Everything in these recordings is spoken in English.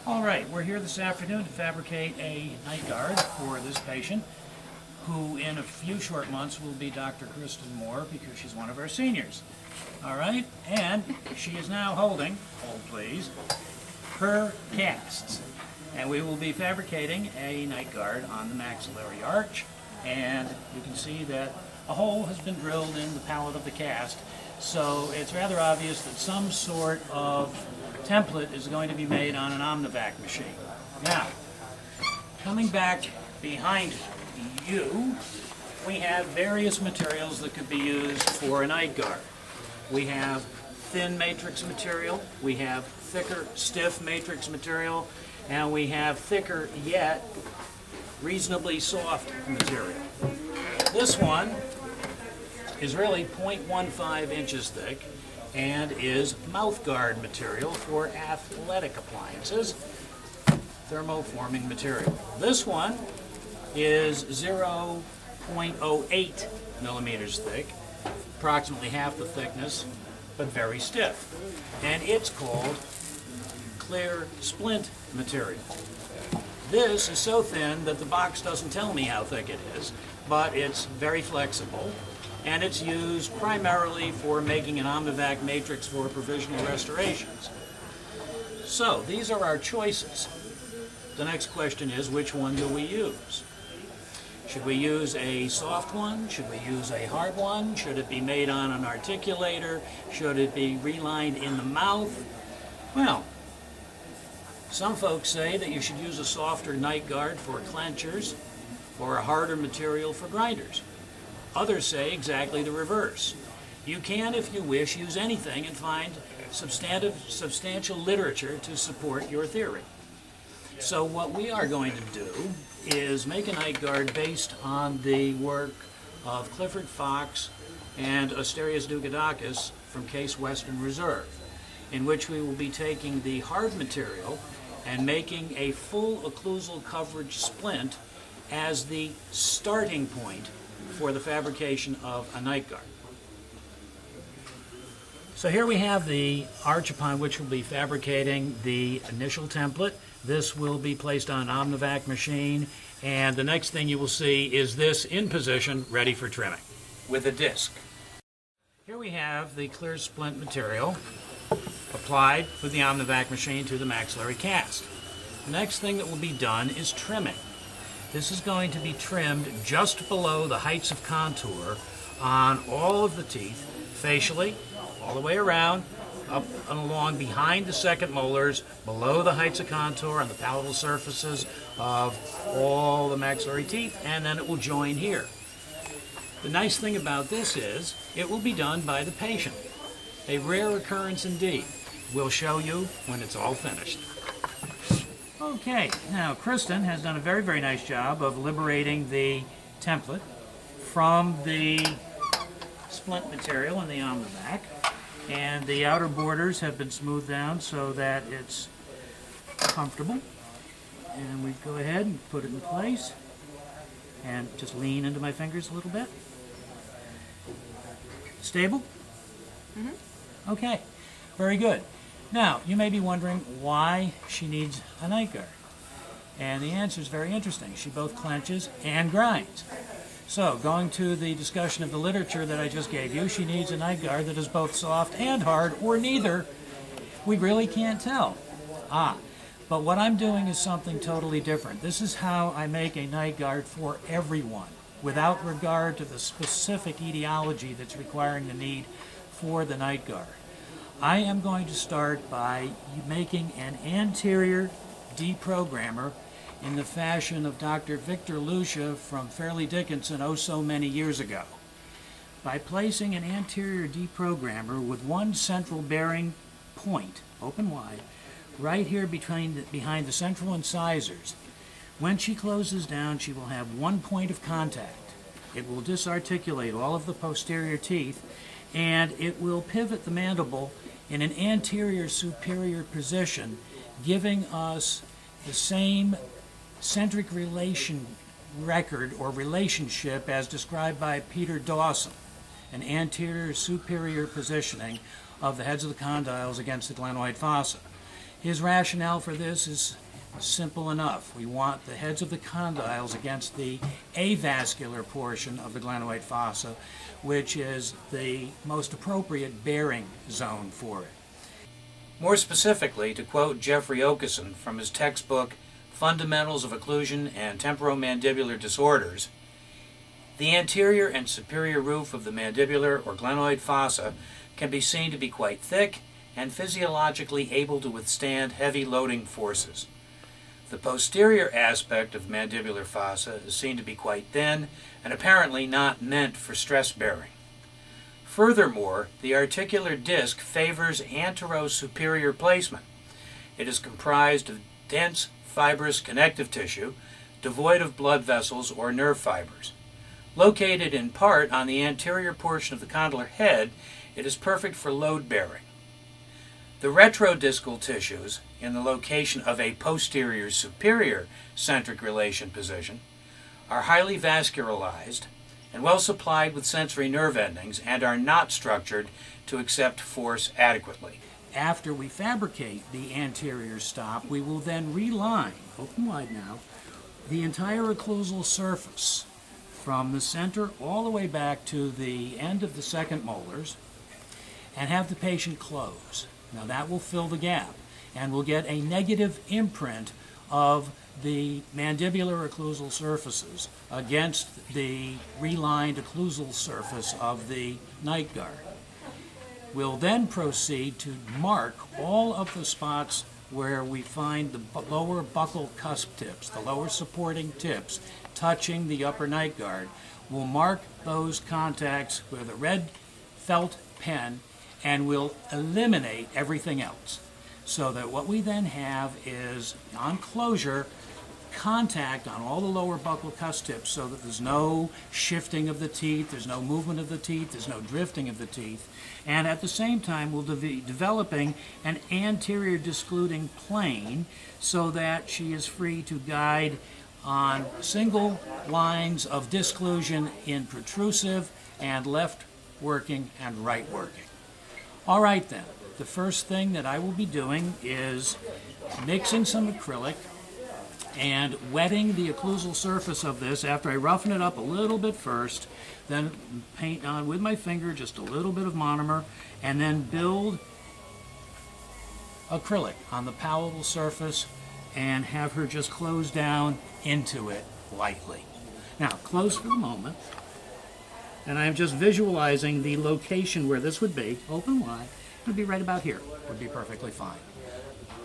All right, we're here this afternoon to fabricate a night guard for this patient who in a few short months will be Dr. Kristen Moore because she's one of our seniors. All right, and she is now holding, hold please, her casts. And we will be fabricating a night guard on the maxillary arch, and you can see that a hole has been drilled in the palate of the cast, so it's rather obvious that some sort of template is going to be made on an Omnivac machine. Now, coming back behind you, we have various materials that could be used for a night guard. We have thin matrix material, we have thicker, stiff matrix material, and we have thicker yet reasonably soft material. This one is really 0.15 inches thick and is mouthguard material for athletic appliances, thermoforming material. This one is 0.08 millimeters thick, approximately half the thickness, but very stiff. And it's called clear splint material. This is so thin that the box doesn't tell me how thick it is, but it's very flexible, and it's used primarily for making an Omnivac matrix for provisional restorations. So these are our choices. The next question is, which one do we use? Should we use a soft one? Should we use a hard one? Should it be made on an articulator? Should it be relined in the mouth? Well, some folks say that you should use a softer night guard for clenchers or a harder material for grinders. Others say exactly the reverse. You can, if you wish, use anything and find substantial literature to support your theory. So what we are going to do is make a night guard based on the work of Clifford Fox and Asterius Dugadakis from Case Western Reserve, in which we will be taking the hard material and making a full occlusal coverage splint as the starting point for the fabrication of a night guard. So here we have the arch upon which we'll be fabricating the initial template. This will be placed on an Omnivac machine, and the next thing you will see is this in position, ready for trimming with a disc. Here we have the clear splint material applied with the Omnivac machine to the maxillary cast. The next thing that will be done is trimming. This is going to be trimmed just below the heights of contour on all of the teeth, facially, all the way around, up and along behind the second molars, below the heights of contour on the palatal surfaces of all the maxillary teeth, and then it will join here. The nice thing about this is it will be done by the patient. A rare occurrence indeed. We'll show you when it's all finished. Okay, now Kristen has done a very, very nice job of liberating the template from the splint material in the Omnivac, and the outer borders have been smoothed down so that it's comfortable. And we go ahead and put it in place and just lean into my fingers a little bit. Stable? Mm-hmm. Okay, very good. Now, you may be wondering why she needs a night guard. And the answer is very interesting. She both clenches and grinds. So, going to the discussion of the literature that I just gave you, she needs a night guard that is both soft and hard, or neither. We really can't tell. But what I'm doing is something totally different. This is how I make a night guard for everyone, without regard to the specific etiology that's requiring the need for the night guard. I am going to start by making an anterior deprogrammer in the fashion of Dr. Victor Lucia from Fairleigh Dickinson oh so many years ago. By placing an anterior deprogrammer with one central bearing point, open wide, right here behind the central incisors, when she closes down, she will have one point of contact. It will disarticulate all of the posterior teeth, and it will pivot the mandible in an anterior superior position, giving us the same centric relation record or relationship as described by Peter Dawson, an anterior superior positioning of the heads of the condyles against the glenoid fossa. His rationale for this is simple enough. We want the heads of the condyles against the avascular portion of the glenoid fossa, which is the most appropriate bearing zone for it. More specifically, to quote Jeffrey Okeson from his textbook Fundamentals of Occlusion and Temporomandibular Disorders, the anterior and superior roof of the mandibular or glenoid fossa can be seen to be quite thick and physiologically able to withstand heavy loading forces. The posterior aspect of mandibular fossa is seen to be quite thin and apparently not meant for stress bearing. Furthermore, the articular disc favors antero-superior placement. It is comprised of dense fibrous connective tissue, devoid of blood vessels or nerve fibers. Located in part on the anterior portion of the condylar head, it is perfect for load bearing. The retrodiscal tissues, in the location of a posterior-superior centric relation position, are highly vascularized and well supplied with sensory nerve endings and are not structured to accept force adequately. After we fabricate the anterior stop, we will then reline, open wide now, the entire occlusal surface from the center all the way back to the end of the second molars and have the patient close. Now that will fill the gap, and we'll get a negative imprint of the mandibular occlusal surfaces against the relined occlusal surface of the night guard. We'll then proceed to mark all of the spots where we find the lower buccal cusp tips, the lower supporting tips touching the upper night guard. We'll mark those contacts with a red felt pen, and we'll eliminate everything else. So that what we then have is, on closure, contact on all the lower buccal cusp tips so that there's no shifting of the teeth, there's no movement of the teeth, there's no drifting of the teeth. And at the same time, we'll be developing an anterior discluding plane so that she is free to guide on single lines of disclusion in protrusive and left working and right working. All right then, the first thing that I will be doing is mixing some acrylic and wetting the occlusal surface of this after I roughen it up a little bit first, then paint on with my finger just a little bit of monomer, and then build acrylic on the palpable surface and have her just close down into it lightly. Now, close for the moment. And I'm just visualizing the location where this would be, open wide. It would be right about here, would be perfectly fine.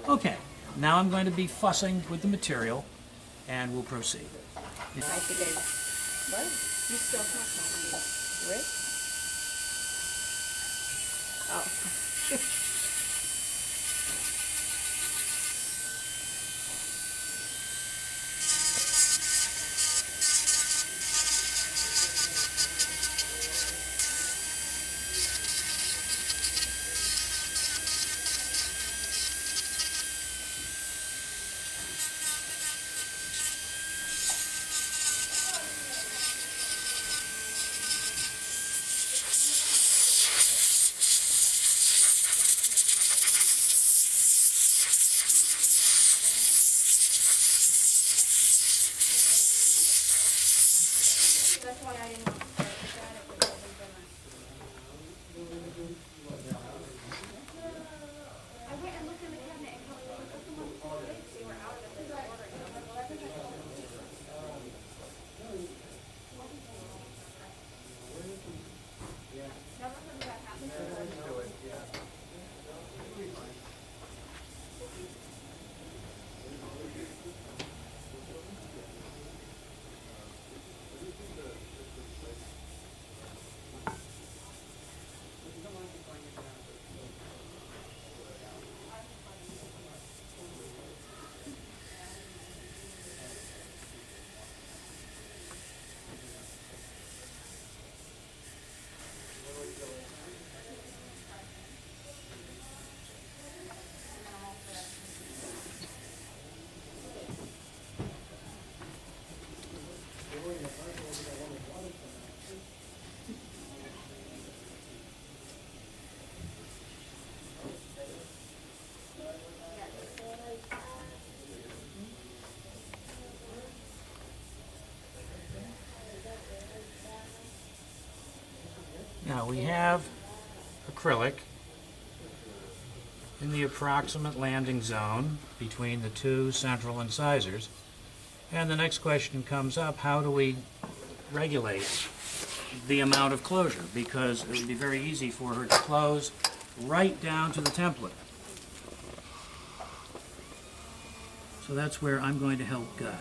Okay, now I'm going to be fussing with the material, and we'll proceed. What? You still have my Rick? Oh. Now we have acrylic in the approximate landing zone between the two central incisors. And the next question comes up, how do we regulate the amount of closure? Because it would be very easy for her to close right down to the template. So that's where I'm going to help guide.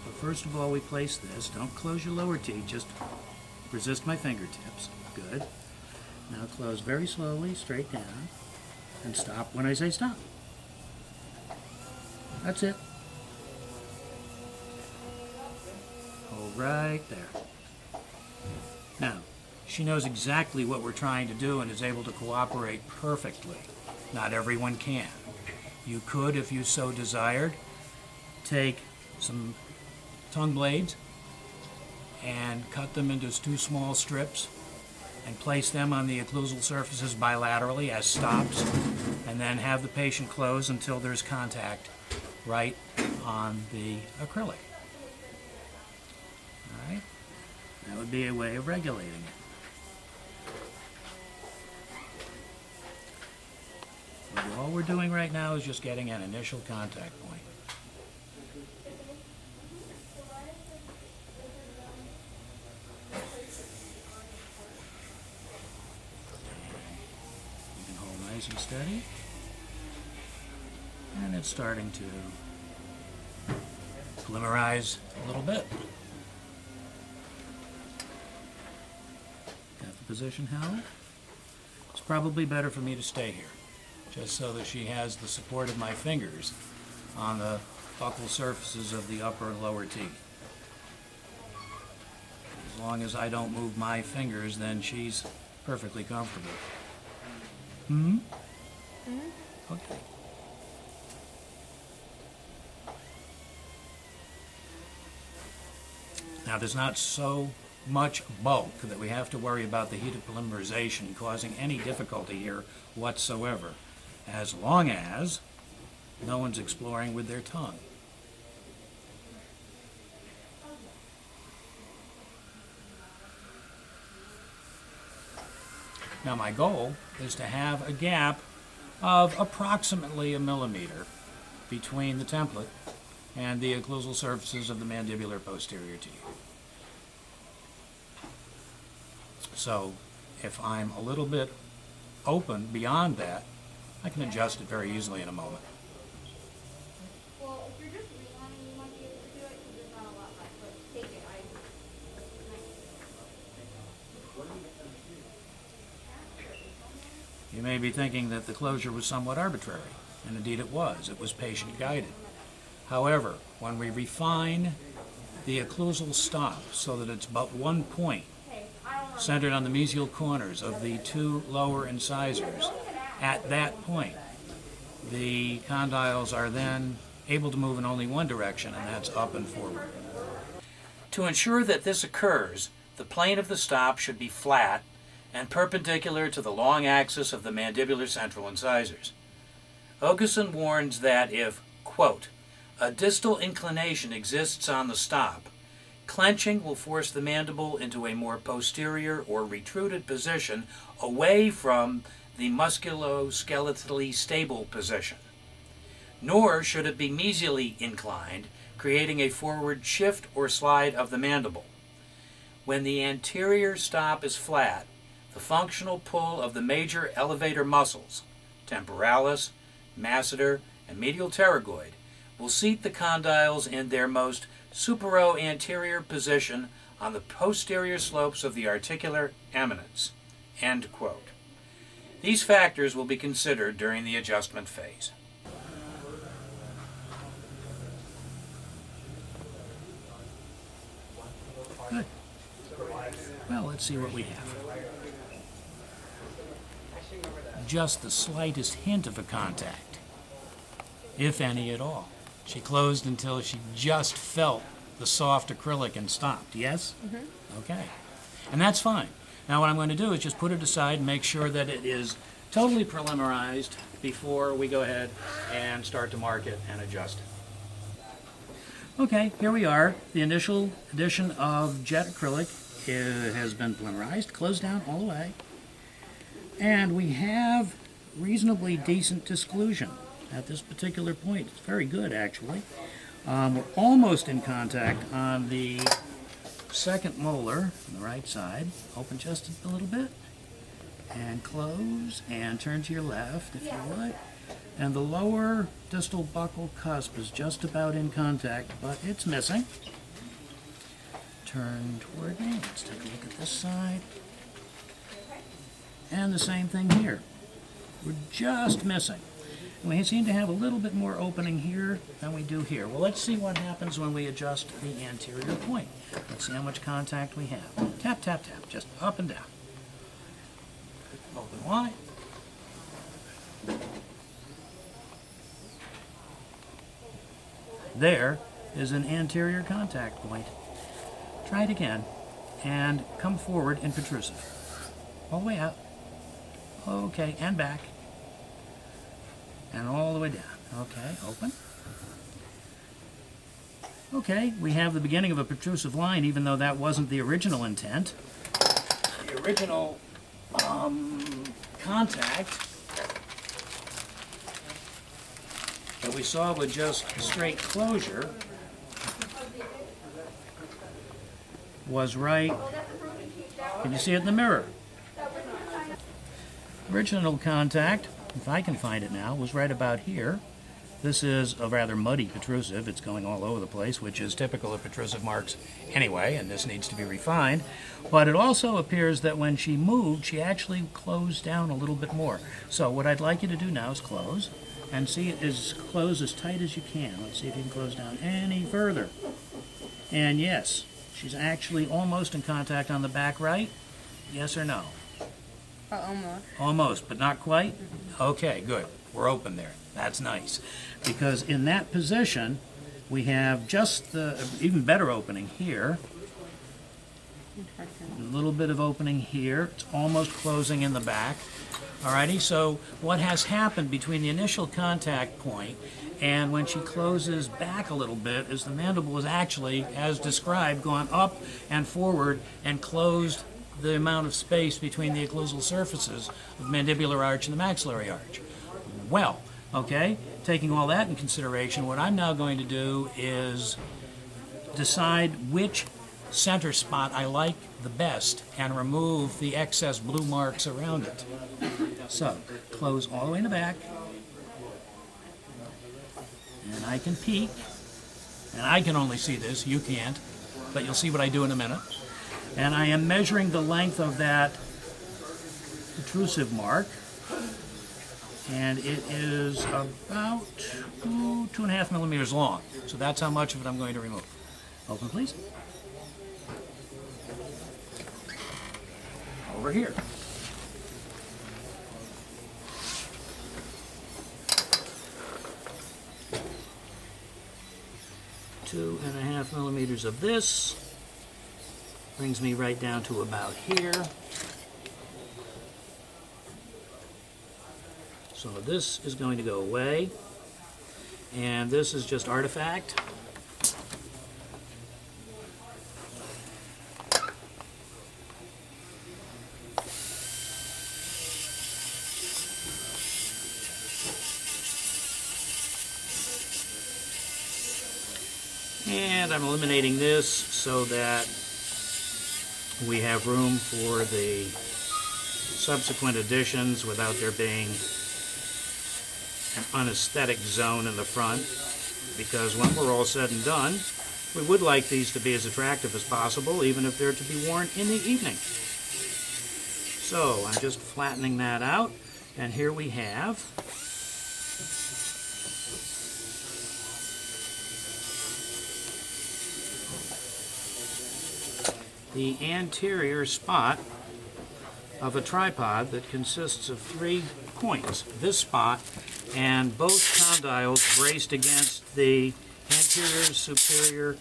So first of all, we place this. Don't close your lower teeth, just resist my fingertips. Good. Now close very slowly, straight down, and stop when I say stop. That's it. Hold right there. Now, she knows exactly what we're trying to do and is able to cooperate perfectly. Not everyone can. You could, if you so desired, take some tongue blades and cut them into 2 small strips and place them on the occlusal surfaces bilaterally as stops, and then have the patient close until there's contact right on the acrylic. All right? That would be a way of regulating it. But all we're doing right now is just getting an initial contact point. You can hold nice and steady. And it's starting to polymerize a little bit. Got the position held. It's probably better for me to stay here, just so that she has the support of my fingers on the buccal surfaces of the upper and lower teeth. As long as I don't move my fingers, then she's perfectly comfortable. Okay. Now, there's not so much bulk that we have to worry about the heat of polymerization causing any difficulty here whatsoever, as long as no one's exploring with their tongue. Now, my goal is to have a gap of approximately 1 millimeter between the template and the occlusal surfaces of the mandibular posterior teeth. So if I'm a little bit open beyond that, I can adjust it very easily in a moment. Well, if you're just relining, you might be able to do it because there's not a lot left, but take it. You may be thinking that the closure was somewhat arbitrary, and indeed it was. It was patient-guided. However, when we refine the occlusal stop so that it's but 1 point centered on the mesial corners of the 2 lower incisors, at that point, the condyles are then able to move in only one direction, and that's up and forward. To ensure that this occurs, the plane of the stop should be flat and perpendicular to the long axis of the mandibular central incisors. Ogeson warns that if, quote, a distal inclination exists on the stop, clenching will force the mandible into a more posterior or retruded position away from the musculoskeletally stable position. Nor should it be mesially inclined, creating a forward shift or slide of the mandible. When the anterior stop is flat, the functional pull of the major elevator muscles, temporalis, masseter, and medial pterygoid, will seat the condyles in their most supero-anterior position on the posterior slopes of the articular eminence. End quote. These factors will be considered during the adjustment phase. Good. Well, let's see what we have. Just the slightest hint of a contact, if any at all. She closed until she just felt the soft acrylic and stopped, yes? Okay. And that's fine. Now what I'm going to do is just put it aside and make sure that it is totally polymerized before we go ahead and start to mark it and adjust it. Okay, here we are, the initial addition of jet acrylic has been polymerized, closed down all the way, and we have reasonably decent disclusion at this particular point. It's very good, actually. We're almost in contact on the second molar on the right side. Open just a little bit, and close, and turn to your left if you would. And the lower distal buccal cusp is just about in contact, but it's missing. Turn toward me. Let's take a look at this side. And the same thing here. We're just missing. We seem to have a little bit more opening here than we do here. Well, let's see what happens when we adjust the anterior point. Let's see how much contact we have. Tap, tap, tap, just up and down. Open wide. There is an anterior contact point. Try it again and come forward in protrusive. All the way out. Okay, and back. And all the way down. Okay, open. Okay, we have the beginning of a protrusive line, even though that wasn't the original intent. The original contact that we saw with just straight closure was right. Can you see it in the mirror? Original contact, if I can find it now, was right about here. This is a rather muddy protrusive. It's going all over the place, which is typical of protrusive marks anyway, and this needs to be refined. But it also appears that when she moved, she actually closed down a little bit more. So what I'd like you to do now is close, and see it is close as tight as you can. Let's see if you can close down any further. And yes, she's actually almost in contact on the back right. Yes or no? Almost. Almost, but not quite? Okay, good. We're open there. That's nice. Because in that position, we have just the even better opening here. A little bit of opening here. It's almost closing in the back. Alrighty, so what has happened between the initial contact point and when she closes back a little bit is the mandible is actually, as described, gone up and forward and closed the amount of space between the occlusal surfaces of the mandibular arch and the maxillary arch. Well, okay, taking all that in consideration, what I'm now going to do is decide which center spot I like the best and remove the excess blue marks around it. So, close all the way in the back, and I can peek, and I can only see this, you can't, but you'll see what I do in a minute. And I am measuring the length of that protrusive mark, and it is about 2.5 millimeters long. So that's how much of it I'm going to remove. Open, please. Over here. Two and a half millimeters of this. Brings me right down to about here. So this is going to go away. And this is just artifact. And I'm eliminating this so that we have room for the subsequent additions without there being an unaesthetic zone in the front, because when we're all said and done, we would like these to be as attractive as possible, even if they're to be worn in the evening. So I'm just flattening that out, and here we have the anterior spot of a tripod that consists of 3 points. This spot and both condyles braced against the anterior superior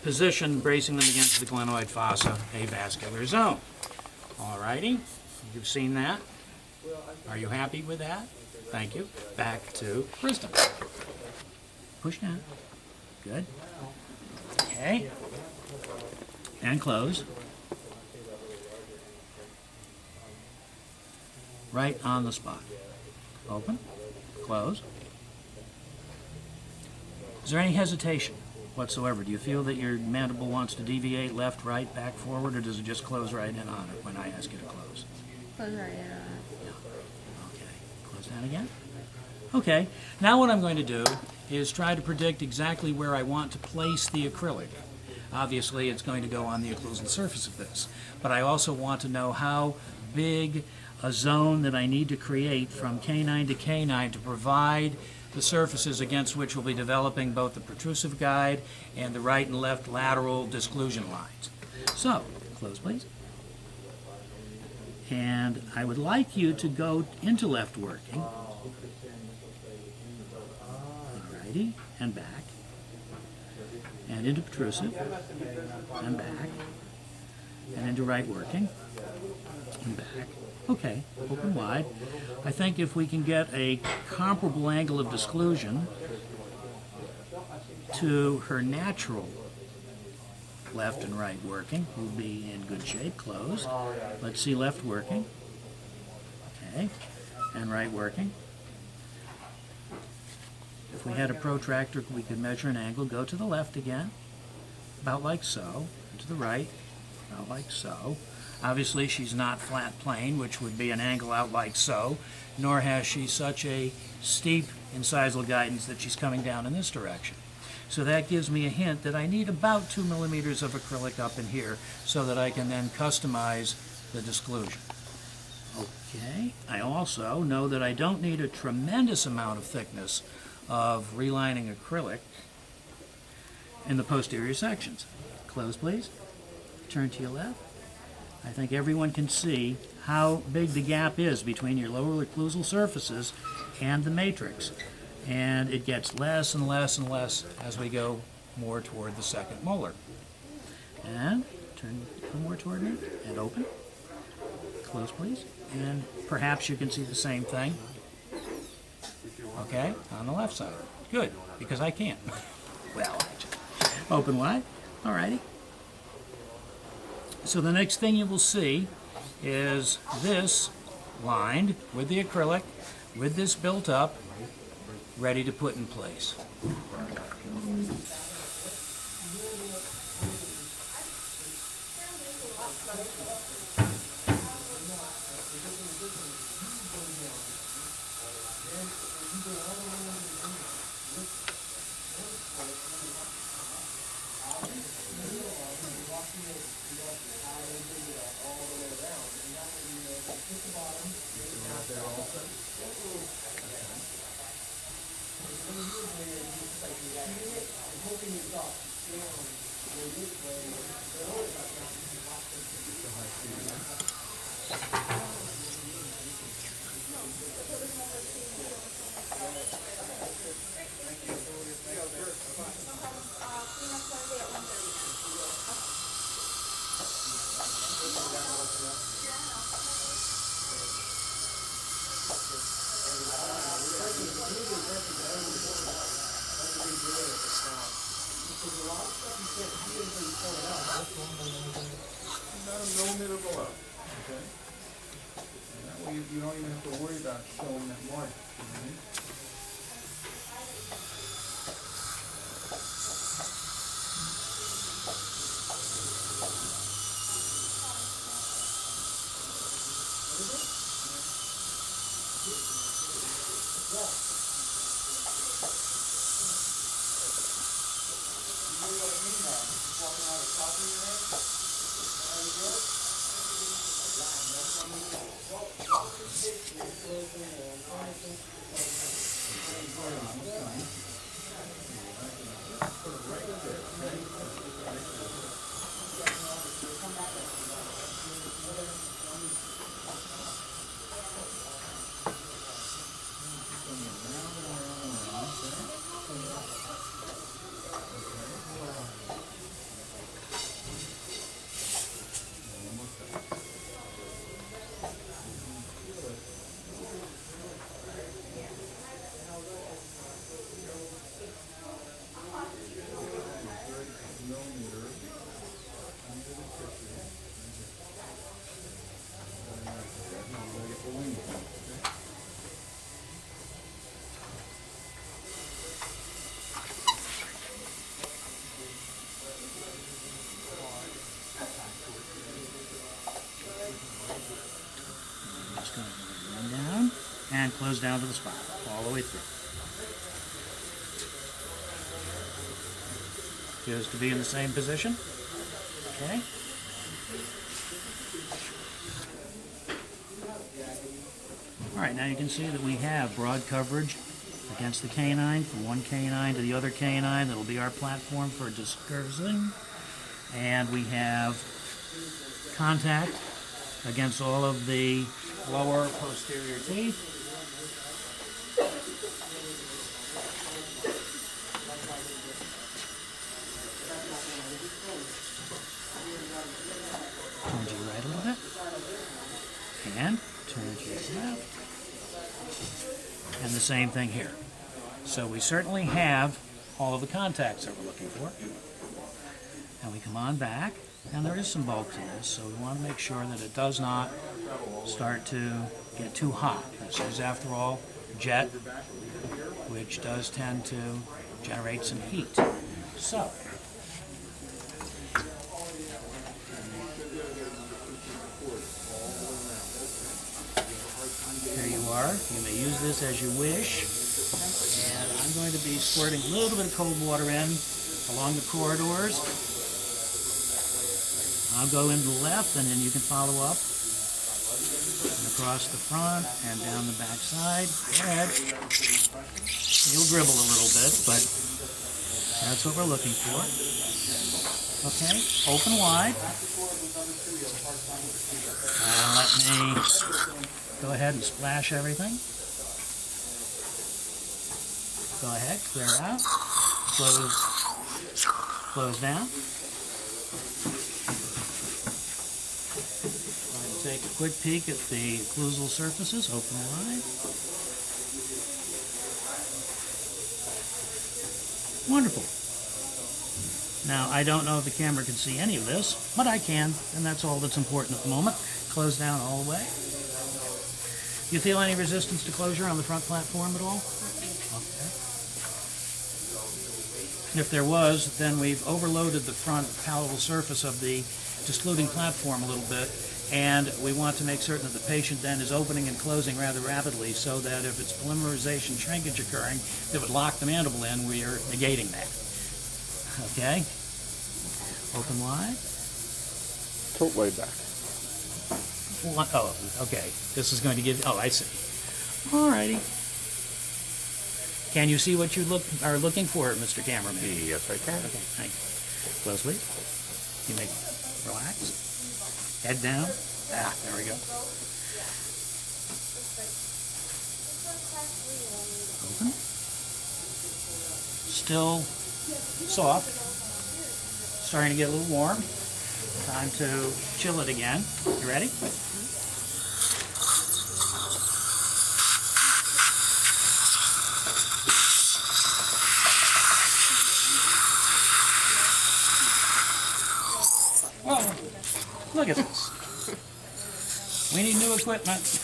position, bracing them against the glenoid fossa avascular zone. Alrighty, you've seen that. Are you happy with that? Thank you. Back to Kristen. Push down. Good. Okay. And close. right on the spot. Open, close. Is there any hesitation whatsoever? Do you feel that your mandible wants to deviate left, right, back, forward, or does it just close right in on it when I ask you to close? Close right in on it. Yeah. Okay. Close that again. Okay. Now what I'm going to do is try to predict exactly where I want to place the acrylic. Obviously, it's going to go on the occlusal surface of this, but I also want to know how big a zone that I need to create from K9 to K9 to provide the surfaces against which we'll be developing both the protrusive guide and the right and left lateral disclusion lines. So, close please. And I would like you to go into left working. Alrighty, and back. And into protrusive, and back, and into right working, and back. Okay, open wide. I think if we can get a comparable angle of disclusion to her natural left and right working, we'll be in good shape. Close. Let's see left working. Okay, and right working. If we had a protractor, we could measure an angle. Go to the left again, about like so, and to the right, about like so. Obviously, she's not flat plane, which would be an angle out like so, nor has she such a steep incisal guidance that she's coming down in this direction. So that gives me a hint that I need about 2 millimeters of acrylic up in here so that I can then customize the disclusion. Okay, I also know that I don't need a tremendous amount of thickness of relining acrylic in the posterior sections. Close, please. Turn to your left. I think everyone can see how big the gap is between your lower occlusal surfaces and the matrix. And it gets less and less and less as we go more toward the second molar. And turn more toward me and open. Close, please. And perhaps you can see the same thing. Okay, on the left side. Good, because I can't. Well, open wide. Alrighty. So the next thing you will see is this lined with the acrylic, with this built up, ready to put in place. About a millimeter below, okay? And that way you don't even have to worry about showing that mark. and close down to the spine, all the way through. Just to be in the same position. Okay. All right, now you can see that we have broad coverage against the canine, from one canine to the other canine. That'll be our platform for dispersing. And we have contact against all of the lower posterior teeth. Turn to your right a little bit. And turn to your left. And the same thing here. So we certainly have all of the contacts that we're looking for. And we come on back, and there is some bulk to this, so we want to make sure that it does not start to get too hot. This is, after all, jet, which does tend to generate some heat. So, here you are. You may use this as you wish. And I'm going to be squirting a little bit of cold water in along the corridors. I'll go into the left, and then you can follow up. And across the front and down the back side. Go ahead. You'll dribble a little bit, but that's what we're looking for. Okay, open wide. And let me go ahead and splash everything. Go ahead, clear out. Close down. Take a quick peek at the occlusal surfaces, open wide. Wonderful. Now, I don't know if the camera can see any of this, but I can, and that's all that's important at the moment. Close down all the way. You feel any resistance to closure on the front platform at all? Okay. If there was, then we've overloaded the front palatal surface of the discluding platform a little bit, and we want to make certain that the patient then is opening and closing rather rapidly, so that if it's polymerization shrinkage occurring that would lock the mandible in, we are negating that. Okay? Open wide. Tilt way back. Oh, okay. This is going to give, oh, I see. Alrighty. Can you see what you are looking for, Mr. Cameraman? Yes, I can. Okay, thank you. Close, please. You may relax. Head down. Ah, there we go. Open. Still soft. Starting to get a little warm. Time to chill it again. You ready? Whoa. Look at this. We need new equipment.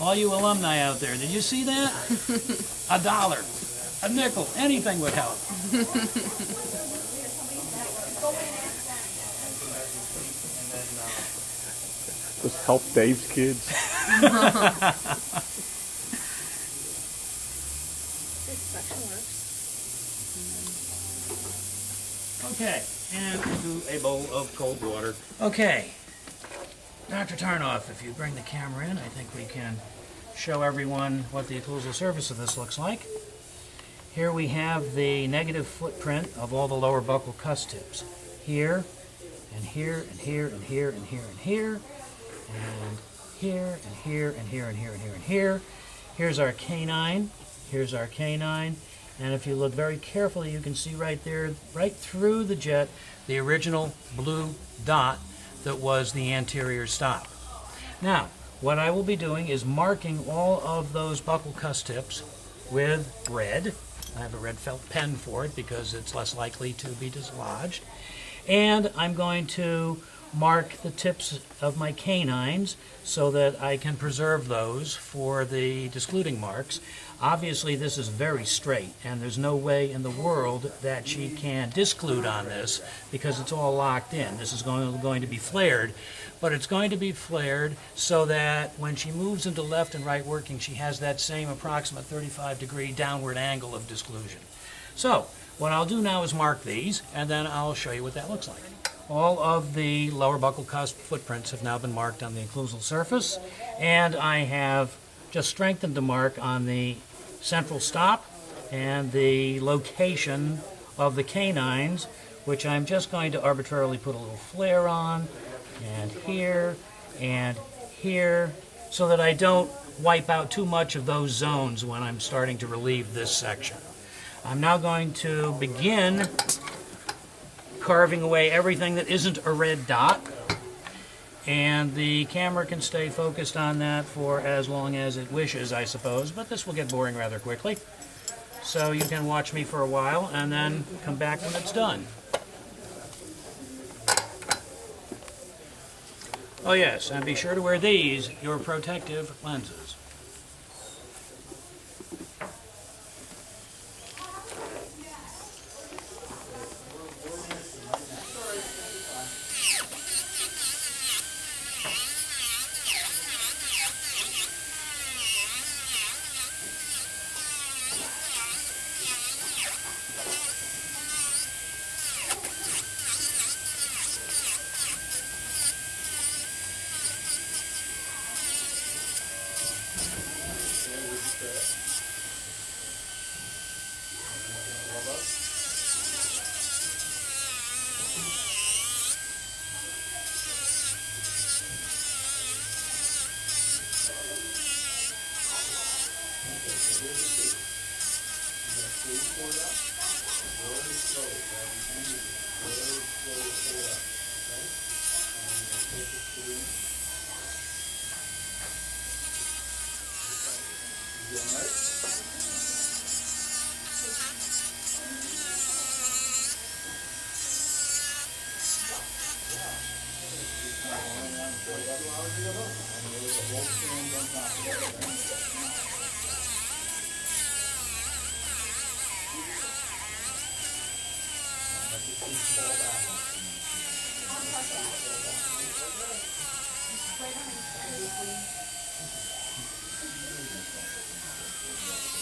All you alumni out there, did you see that? $1, a nickel, anything would help. Just help Dave's kids. Okay, and into a bowl of cold water. Okay, Dr. Tarnoff, if you bring the camera in, I think we can show everyone what the occlusal surface of this looks like. Here we have the negative footprint of all the lower buccal cuss tips. Here, and here, and here, and here, and here, and here, and here, and here, and here, and here, and here, and here. Here's our canine. Here's our canine. And if you look very carefully, you can see right there, right through the jet, the original blue dot that was the anterior stop. Now, what I will be doing is marking all of those buccal cuss tips with red. I have a red felt pen for it because it's less likely to be dislodged. And I'm going to mark the tips of my canines so that I can preserve those for the discluding marks. Obviously, this is very straight, and there's no way in the world that she can disclude on this because it's all locked in. This is going to be flared, but it's going to be flared so that when she moves into left and right working, she has that same approximate 35-degree downward angle of disclusion. So, what I'll do now is mark these, and then I'll show you what that looks like. All of the lower buckle cusp footprints have now been marked on the occlusal surface, and I have just strengthened the mark on the central stop and the location of the canines, which I'm just going to arbitrarily put a little flare on, and here, so that I don't wipe out too much of those zones when I'm starting to relieve this section. I'm now going to begin carving away everything that isn't a red dot, and the camera can stay focused on that for as long as it wishes, I suppose, but this will get boring rather quickly. So you can watch me for a while and then come back when it's done. Oh yes, and be sure to wear these, your protective lenses.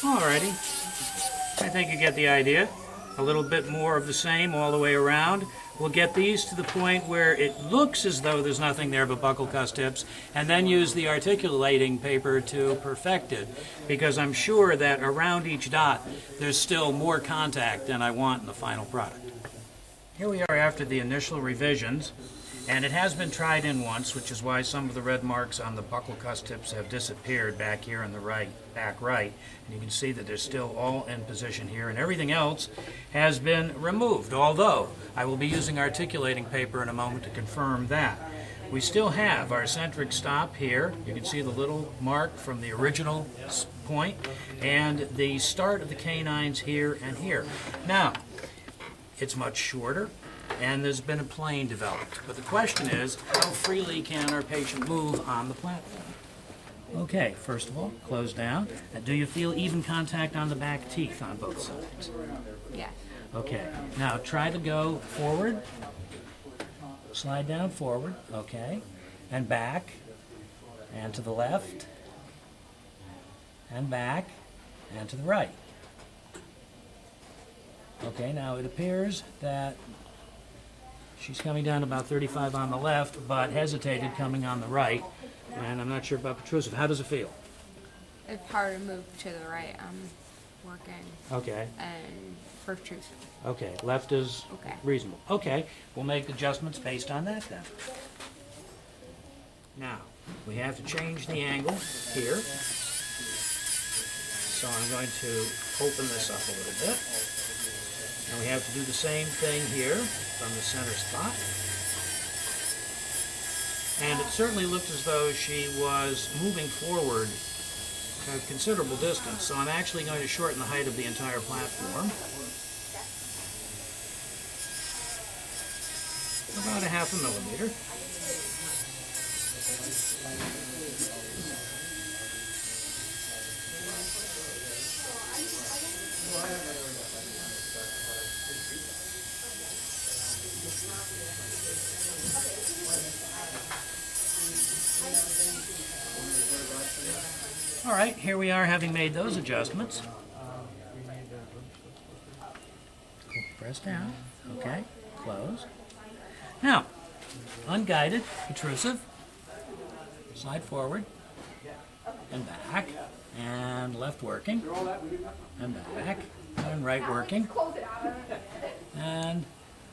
Alrighty, I think you get the idea. A little bit more of the same all the way around. We'll get these to the point where it looks as though there's nothing there but buckle cusp tips, and then use the articulating paper to perfect it, because I'm sure that around each dot there's still more contact than I want in the final product. Here we are after the initial revisions, and it has been tried in once, which is why some of the red marks on the buckle cusp tips have disappeared back here in the back right. And you can see that they're still all in position here, and everything else has been removed, although I will be using articulating paper in a moment to confirm that. We still have our centric stop here. You can see the little mark from the original point, and the start of the canines here and here. Now, it's much shorter, and there's been a plane developed. But the question is, how freely can our patient move on the platform? Okay, first of all, close down. Do you feel even contact on the back teeth on both sides? Yeah. Okay, now try to go forward, slide down forward, okay, and back, and to the left, and back, and to the right. Okay, now it appears that she's coming down about 35 on the left, but hesitated coming on the right, and I'm not sure about protrusive. How does it feel? It's hard to move to the right. I'm working. Okay, And protrusive. okay, left is Okay. reasonable. Okay, we'll make adjustments based on that then. Now, we have to change the angle here. So I'm going to open this up a little bit. And we have to do the same thing here from the center spot. And it certainly looked as though she was moving forward a considerable distance, so I'm actually going to shorten the height of the entire platform. About a half a millimeter. All right, here we are having made those adjustments. Press down, okay, close. Now, unguided, protrusive, slide forward, and back, and left working, and back, and right working, and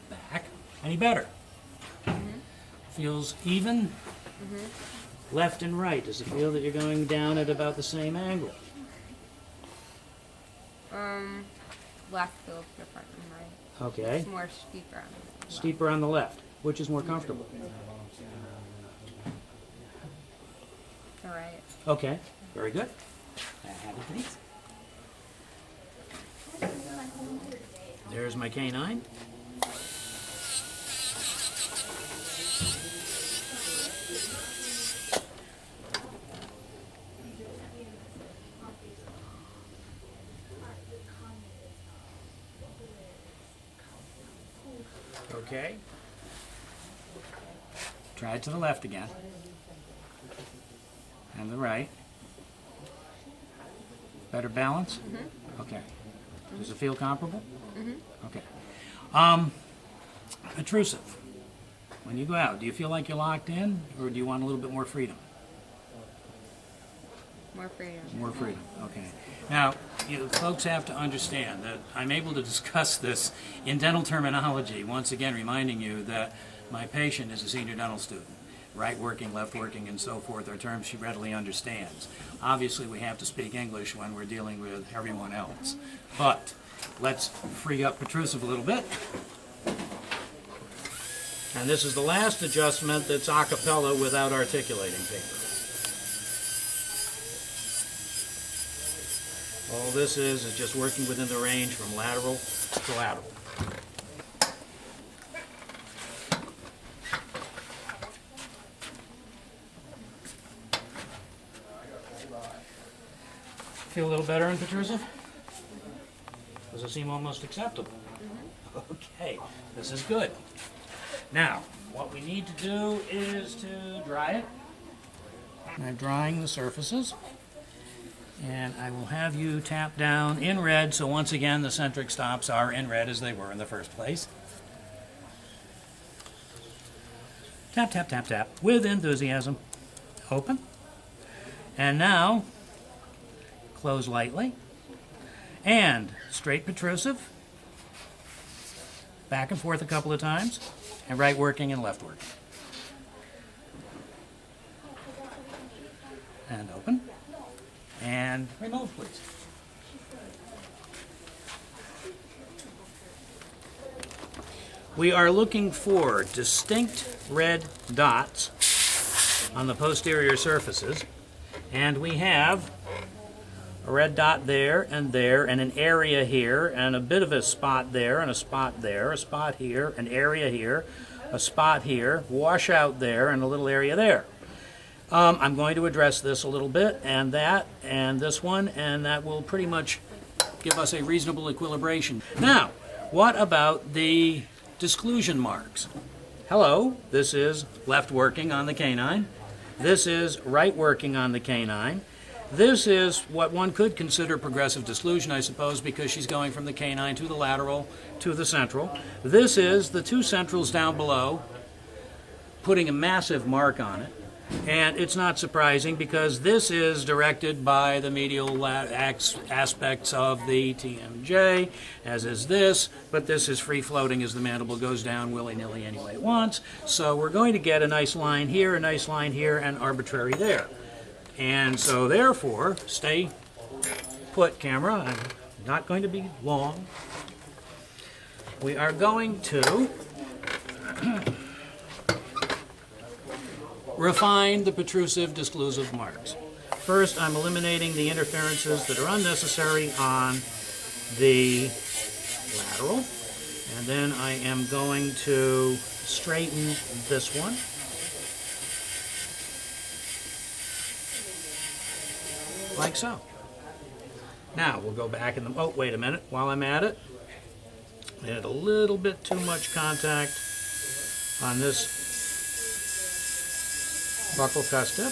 back. Any better? Feels even? Left and right, does it feel that you're going down at about the same angle? Left feels different than right. Okay, It's more steeper on the left. steeper on the left. Which is more comfortable? The right. Okay, very good. Have it, please. There's my canine. Okay. Try it to the left again. And the right. Better balance? Okay. Does it feel comparable? Okay. Intrusive. When you go out, do you feel like you're locked in, or do you want a little bit more freedom? More freedom. More freedom, okay. Now, folks have to understand that I'm able to discuss this in dental terminology, once again reminding you that my patient is a senior dental student. Right working, left working, and so forth are terms she readily understands. Obviously, we have to speak English when we're dealing with everyone else. But let's free up protrusive a little bit. And this is the last adjustment that's a cappella without articulating paper. All this is just working within the range from lateral to lateral. Feel a little better in protrusive? Does it seem almost acceptable? Okay, this is good. Now, what we need to do is to dry it. I'm drying the surfaces. And I will have you tap down in red, so once again the centric stops are in red as they were in the first place. Tap, tap, tap, tap, with enthusiasm. Open. And now, close lightly. And straight protrusive. Back and forth a couple of times. And right working and left working. And open. And remove, please. We are looking for distinct red dots on the posterior surfaces, and we have a red dot there, and an area here, and a bit of a spot there, and a spot there, a spot here, an area here, a spot here, washout there, and a little area there. I'm going to address this a little bit, and that, and this one, and that will pretty much give us a reasonable equilibration. Now, what about the disclusion marks? Hello, this is left working on the canine. This is right working on the canine. This is what one could consider progressive disclusion, I suppose, because she's going from the canine to the lateral to the central. This is the two centrals down below, putting a massive mark on it. And it's not surprising because this is directed by the medial aspects of the TMJ, as is this, but this is free-floating as the mandible goes down willy-nilly any way it wants. So we're going to get a nice line here, a nice line here, and arbitrary there. And so therefore, stay put, camera. I'm not going to be long. We are going to refine the protrusive disclusive marks. First, I'm eliminating the interferences that are unnecessary on the lateral, and then I am going to straighten this one. Like so. Now, we'll go back in the, oh, wait a minute, while I'm at it, I had a little bit too much contact on this buckle custom.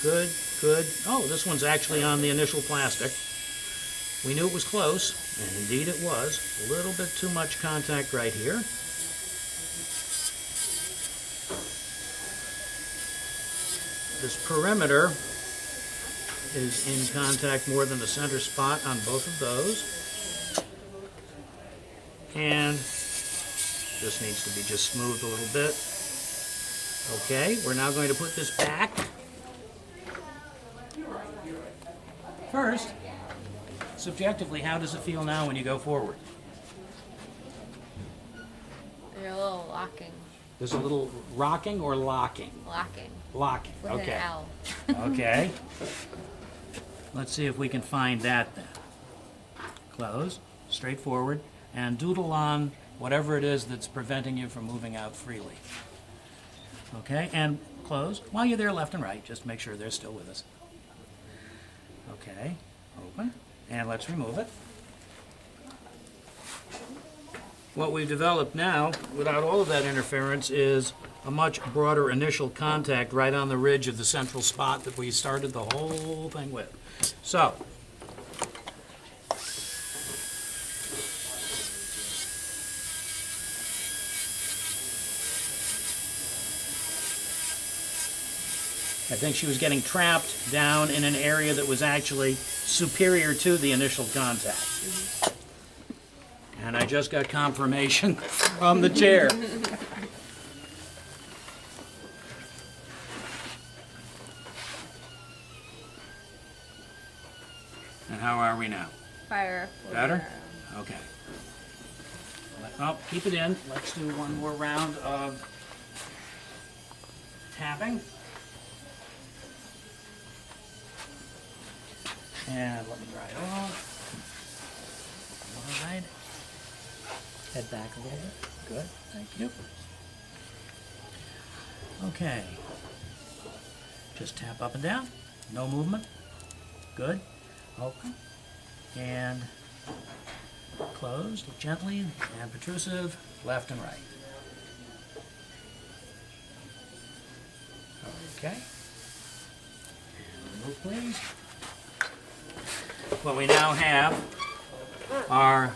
Good, good. Oh, this one's actually on the initial plastic. We knew it was close, and indeed it was. A little bit too much contact right here. This perimeter is in contact more than the center spot on both of those. And this needs to be just smoothed a little bit. Okay, we're now going to put this back. First, subjectively, how does it feel now when you go forward? They're a little locking. There's a little rocking or locking? Locking. Locking, With okay. an L. Okay. Let's see if we can find that then. Close, straightforward, and doodle on whatever it is that's preventing you from moving out freely. Okay, and close. While you're there, left and right, just make sure they're still with us. Okay, open, and let's remove it. What we've developed now, without all of that interference, is a much broader initial contact right on the ridge of the central spot that we started the whole thing with. So, I think she was getting trapped down in an area that was actually superior to the initial contact. And I just got confirmation from the chair. And how are we now? Fire. Better? Okay. Oh, keep it in. Let's do one more round of tapping. And let me dry it off. All right. Head back a little bit. Good. Thank you. Okay. Just tap up and down. No movement. Good. Open. And closed gently and protrusive, left and right. Okay. And remove, please. What we now have are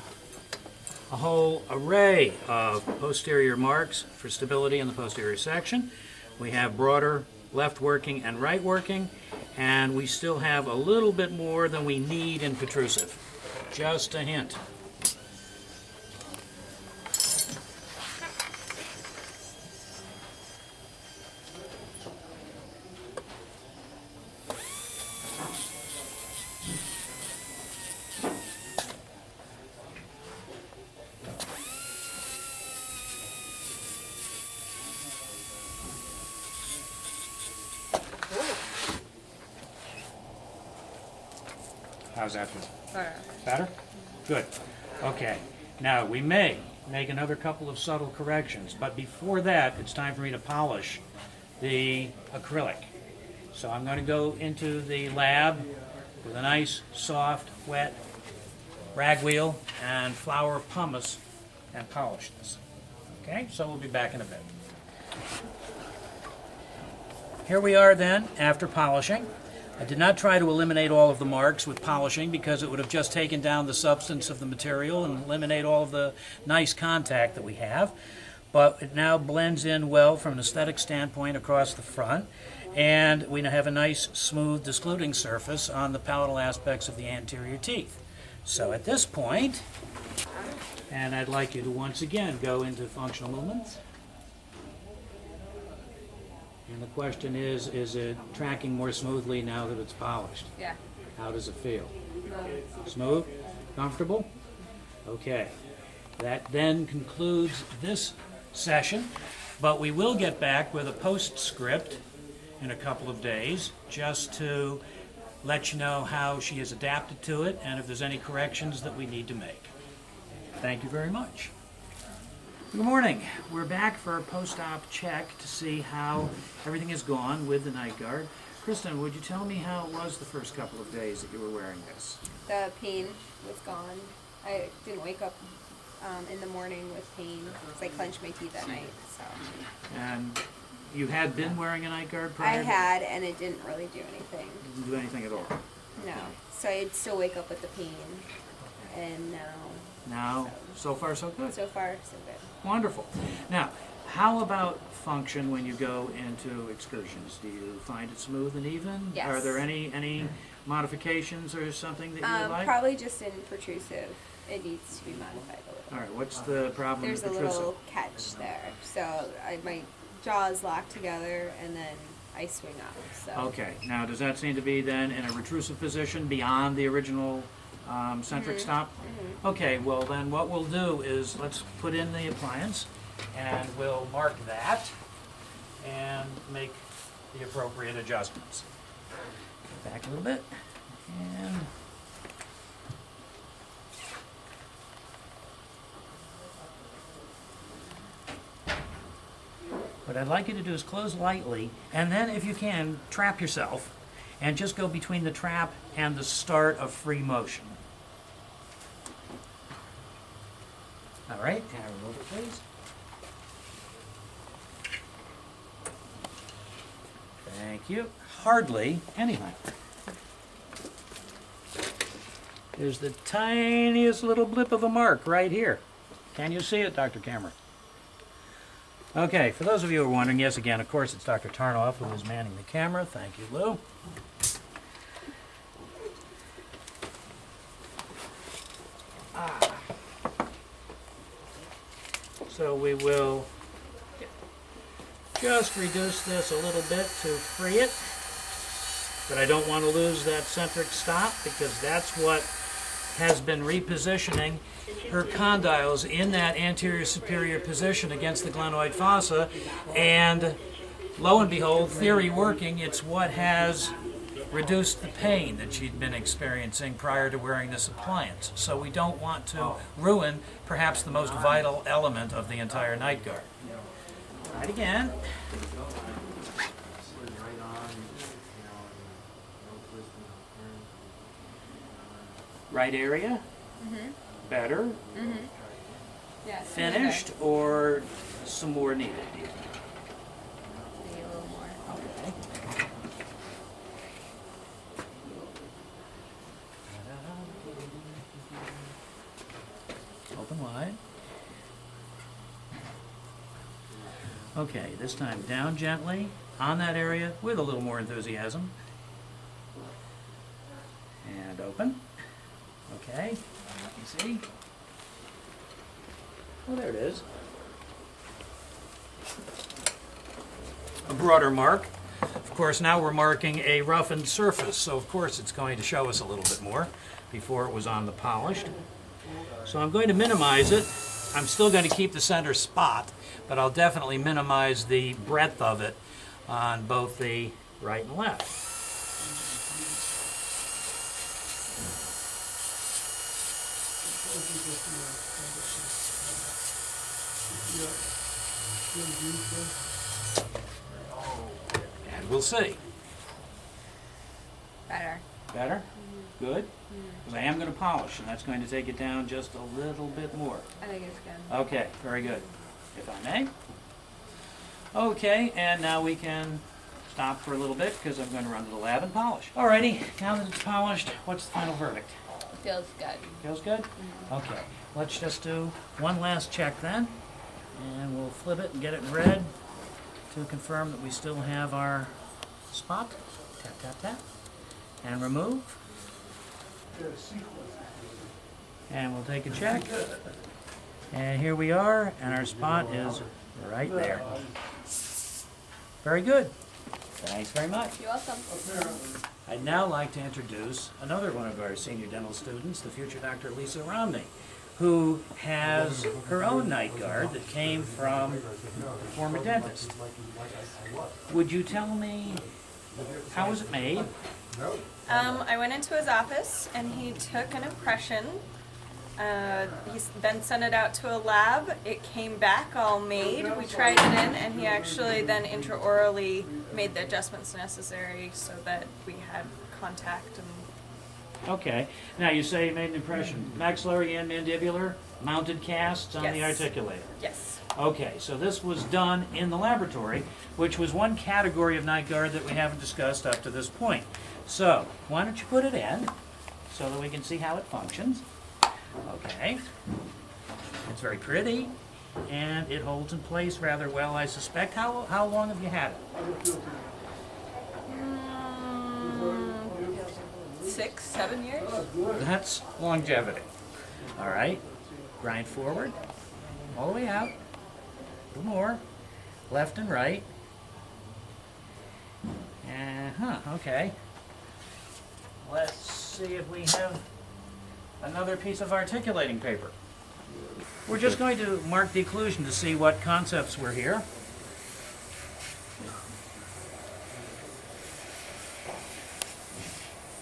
a whole array of posterior marks for stability in the posterior section. We have broader left working and right working, and we still have a little bit more than we need in protrusive. Just a hint. How's that feel? Fire. Better? Good. Okay. Now, we may make another couple of subtle corrections, but before that, it's time for me to polish the acrylic. So I'm going to go into the lab with a nice, soft, wet rag wheel and flour of pumice and polish this. Okay? So we'll be back in a bit. Here we are then, after polishing. I did not try to eliminate all of the marks with polishing because it would have just taken down the substance of the material and eliminate all of the nice contact that we have. But it now blends in well from an aesthetic standpoint across the front, and we now have a nice smooth discluding surface on the palatal aspects of the anterior teeth. So at this point, and I'd like you to once again go into functional movements. And the question is it tracking more smoothly now that it's polished? Yeah. How does it feel? Smooth? Comfortable? Okay. That then concludes this session, but we will get back with a postscript in a couple of days just to let you know how she has adapted to it and if there's any corrections that we need to make. Thank you very much. Good morning. We're back for a post-op check to see how everything has gone with the night guard. Kristen, would you tell me how it was the first couple of days that you were wearing this? The pain was gone. I didn't wake up in the morning with pain because I clenched my teeth at night. So And you had been wearing a night guard I prior? had, and it didn't really do anything. Didn't do anything at all. No. So I'd still wake up with the pain, and Now, so far so good. so far so good. Wonderful. Now, how about function when you go into excursions? Do you find it smooth and even? Yes. Are there any modifications or something that you would like? Probably just in protrusive. It needs to be modified a little. All right, what's the problem There's with a protrusive? little catch there. So my jaw is locked together, and then I swing up. So. Okay, now does that seem to be then in a retrusive position beyond the original centric stop? Okay, well then what we'll do is let's put in the appliance and we'll mark that and make the appropriate adjustments. Back a little bit and what I'd like you to do is close lightly, and then if you can, trap yourself, and just go between the trap and the start of free motion. All right, and remove it, please. Thank you. Hardly anything. There's the tiniest little blip of a mark right here. Can you see it, Dr. Cameron? Okay, for those of you who are wondering, yes, again, of course, it's Dr. Tarnoff who is manning the camera. Thank you, Lou. So we will just reduce this a little bit to free it. But I don't want to lose that centric stop because that's what has been repositioning her condyles in that anterior superior position against the glenoid fossa, and lo and behold, theory working, it's what has reduced the pain that she'd been experiencing prior to wearing this appliance. So we don't want to ruin perhaps the most vital element of the entire night guard. Right again. Right area? Better? Yeah. Finished, or some more needed? Maybe a little more. Okay. Open wide. Okay, this time down gently on that area with a little more enthusiasm. And open. Okay, let me see. Oh, there it is. A broader mark. Of course, now we're marking a roughened surface, so of course it's going to show us a little bit more before it was on the polished. So I'm going to minimize it. I'm still going to keep the center spot, but I'll definitely minimize the breadth of it on both the right and left. And we'll see. Better. Better? Good? Because I am going to polish, and that's going to take it down just a little bit more. I think it's good. Okay, very good. If I may. Okay, and now we can stop for a little bit because I'm going to run to the lab and polish. Alrighty, now that it's polished, what's the final verdict? It feels good. Feels good? Okay, let's just do one last check then, and we'll flip it and get it red to confirm that we still have our spot. Tap, tap, tap. And remove. And we'll take a check. And here we are, and our spot is right there. Very good. Thanks very much. You're welcome. I'd now like to introduce another one of our senior dental students, the future Dr. Lisa Romney, who has her own night guard that came from a former dentist. Would you tell me, how was it made? I went into his office and he took an impression. He then sent it out to a lab. It came back all made. We tried it in, and he actually then intraorally made the adjustments necessary so that we had contact and Okay. Now, you say you made an impression. Maxillary and mandibular mounted casts on the Yes. articulator. Yes. Okay, so this was done in the laboratory, which was one category of night guard that we haven't discussed up to this point. So, why don't you put it in so that we can see how it functions? Okay. It's very pretty, and it holds in place rather well, I suspect. How long have you had it? 6, 7 years. That's longevity. All right. Grind forward, all the way out. A little more. Left and right. Okay. Let's see if we have another piece of articulating paper. We're just going to mark the occlusion to see what concepts were here.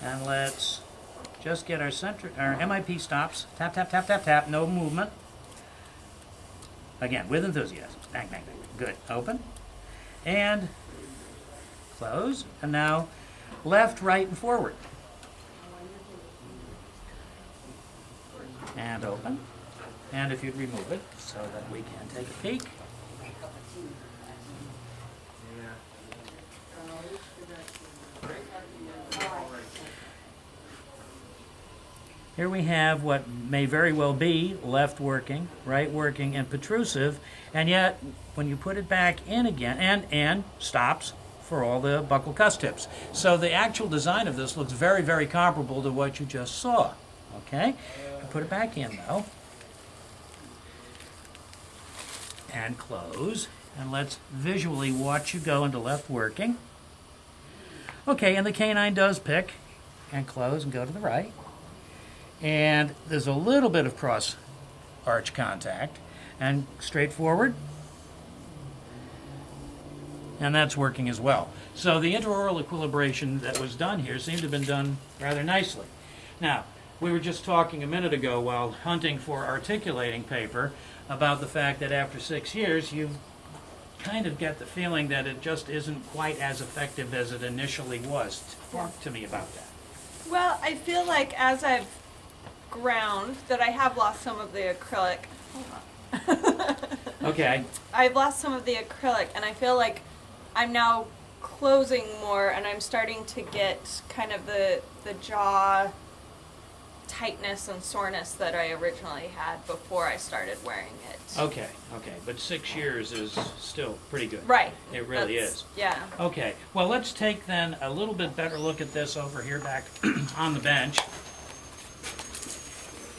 And let's just get our MIP stops. Tap, tap, tap, tap, tap. No movement. Again, with enthusiasm. Bang, bang, bang. Good. Open. And close. And now left, right, and forward. And open. And if you'd remove it so that we can take a peek. Here we have what may very well be left working, right working, and protrusive, and yet when you put it back in again, and stops for all the buccal cuss tips. So the actual design of this looks very, very comparable to what you just saw. Okay? Put it back in though. And close. And let's visually watch you go into left working. Okay, and the canine does pick and close and go to the right. And there's a little bit of cross arch contact and straight forward. And that's working as well. So the intraoral equilibration that was done here seemed to have been done rather nicely. Now, we were just talking a minute ago while hunting for articulating paper about the fact that after 6 years you kind of get the feeling that it just isn't quite as effective as it initially was. Talk to me about that. Well, I feel like as I've ground that I have lost some of the acrylic. Hold on. Okay. I've lost some of the acrylic, and I feel like I'm now closing more, and I'm starting to get kind of the jaw tightness and soreness that I originally had before I started wearing it. Okay, but 6 years is still pretty good. Right. It really That's- is. Yeah. Okay, well, let's take then a little bit better look at this over here back on the bench.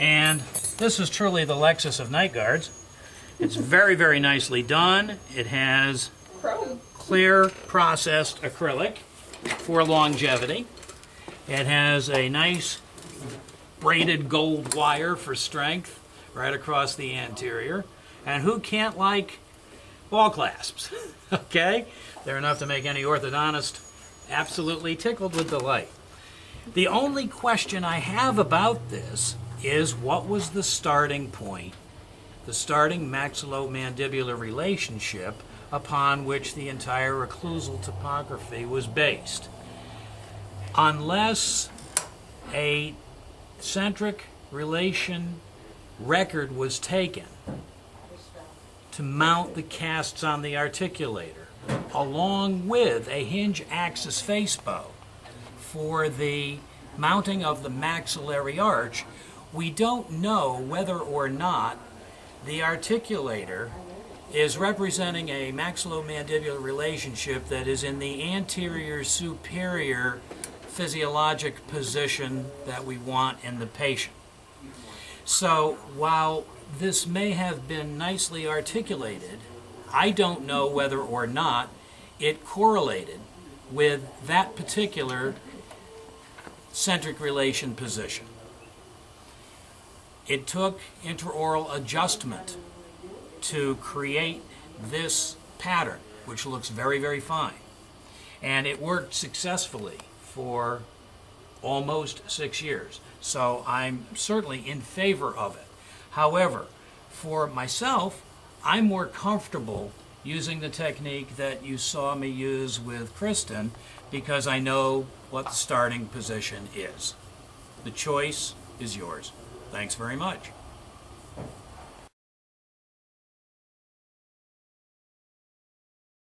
And this is truly the Lexus of night guards. It's very, very nicely done. It has Chrome. clear processed acrylic for longevity. It has a nice braided gold wire for strength right across the anterior. And who can't like ball clasps? Okay? They're enough to make any orthodontist absolutely tickled with delight. The only question I have about this is what was the starting point, the starting maxillomandibular relationship upon which the entire occlusal topography was based. Unless a centric relation record was taken to mount the casts on the articulator, along with a hinge axis face bow for the mounting of the maxillary arch, we don't know whether or not the articulator is representing a maxillomandibular relationship that is in the anterior superior physiologic position that we want in the patient. So while this may have been nicely articulated, I don't know whether or not it correlated with that particular centric relation position. It took intraoral adjustment to create this pattern, which looks very, very fine. And it worked successfully for almost 6 years. So I'm certainly in favor of it. However, for myself, I'm more comfortable using the technique that you saw me use with Kristen because I know what the starting position is. The choice is yours. Thanks very much.